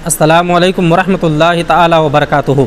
السلام علیکم ورحمۃ اللہ تعالی وبرکاتہ۔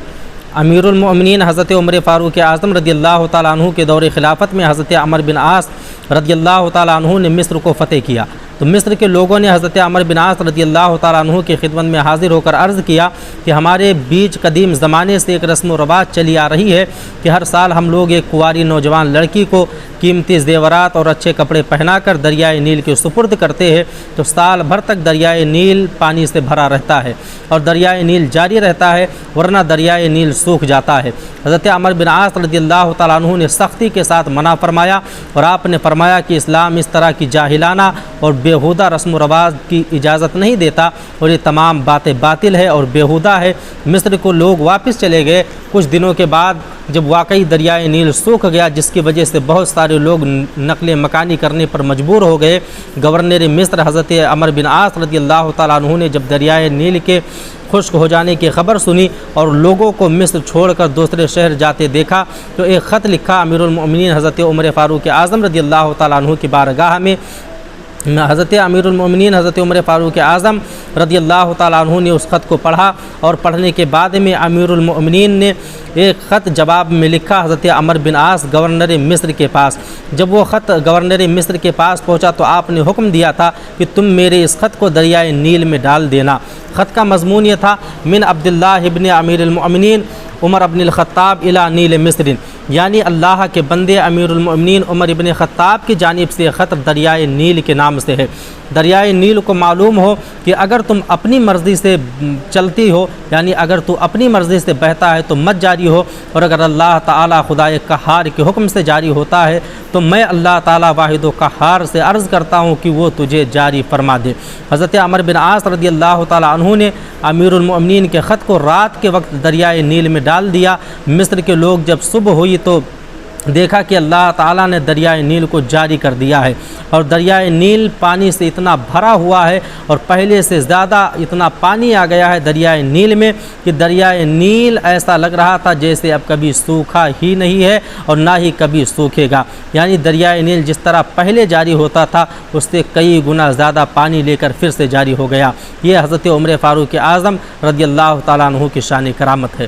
امیر المؤمنین حضرت عمر فاروق اعظم رضی اللہ تعالیٰ عنہ کے دور خلافت میں حضرت عمر بن عاص رضی اللہ تعالیٰ عنہ نے مصر کو فتح کیا تو مصر کے لوگوں نے حضرت عمر بن عاص رضی اللہ تعالیٰ عنہ کی خدمت میں حاضر ہو کر عرض کیا کہ ہمارے بیچ قدیم زمانے سے ایک رسم و رواج چلی آ رہی ہے کہ ہر سال ہم لوگ ایک کنواری نوجوان لڑکی کو قیمتی زیورات اور اچھے کپڑے پہنا کر دریائے نیل کے سپرد کرتے ہیں تو سال بھر تک دریائے نیل پانی سے بھرا رہتا ہے اور دریائے نیل جاری رہتا ہے، ورنہ دریائے نیل سوکھ جاتا ہے۔ حضرت عمر بن عاص رضی اللہ تعالیٰ عنہ نے سختی کے ساتھ منع فرمایا اور آپ نے فرمایا کہ اسلام اس طرح کی جاہلانہ اور بیہودہ رسم و رواج کی اجازت نہیں دیتا اور یہ تمام باتیں باطل ہے اور بیہودہ ہے۔ مصر کو لوگ واپس چلے گئے۔ کچھ دنوں کے بعد جب واقعی دریائے نیل سوکھ گیا، جس کی وجہ سے بہت سارے لوگ نقل مکانی کرنے پر مجبور ہو گئے، گورنر مصر حضرت عمر بن عاص رضی اللہ تعالیٰ عنہ نے جب دریائے نیل کے خشک ہو جانے کی خبر سنی اور لوگوں کو مصر چھوڑ کر دوسرے شہر جاتے دیکھا تو ایک خط لکھا امیر المؤمنین حضرت عمر فاروق اعظم رضی اللہ تعالیٰ عنہ کی بارگاہ میں۔ حضرت امیر المؤمنین حضرت عمر فاروق اعظم رضی اللہ تعالیٰ عنہ نے اس خط کو پڑھا اور پڑھنے کے بعد میں امیر المؤمنین نے ایک خط جواب میں لکھا حضرت عمر بن عاص گورنر مصر کے پاس۔ جب وہ خط گورنر مصر کے پاس پہنچا تو آپ نے حکم دیا تھا کہ تم میرے اس خط کو دریائے نیل میں ڈال دینا۔ خط کا مضمون یہ تھا: من عبداللہ ابن امیر المؤمنین عمر ابن الخطاب الی نیل مصر، یعنی اللہ کے بندے امیر المؤمنین عمر ابن خطاب کی جانب سے خط دریائے نیل کے نام سے ہے۔ دریائے نیل کو معلوم ہو کہ اگر تم اپنی مرضی سے چلتی ہو، یعنی اگر تو اپنی مرضی سے بہتا ہے تو مت جاری ہو، اور اگر اللہ تعالیٰ خدائے قہار کے حکم سے جاری ہوتا ہے تو میں اللہ تعالیٰ واحد و قہار سے عرض کرتا ہوں کہ وہ تجھے جاری فرما دے۔ حضرت عمر بن عاص رضی اللہ تعالیٰ عنہ نے امیر المؤمنین کے خط کو رات کے وقت دریائے نیل میں ڈال دیا۔ مصر کے لوگ جب صبح ہوئی تو دیکھا کہ اللہ تعالیٰ نے دریائے نیل کو جاری کر دیا ہے اور دریائے نیل پانی سے اتنا بھرا ہوا ہے اور پہلے سے زیادہ اتنا پانی آ گیا ہے دریائے نیل میں کہ دریائے نیل ایسا لگ رہا تھا جیسے اب کبھی سوکھا ہی نہیں ہے اور نہ ہی کبھی سوکھے گا، یعنی دریائے نیل جس طرح پہلے جاری ہوتا تھا اس سے کئی گنا زیادہ پانی لے کر پھر سے جاری ہو گیا۔ یہ حضرت عمر فاروق اعظم رضی اللہ تعالیٰ عنہ کی شان کرامت ہے۔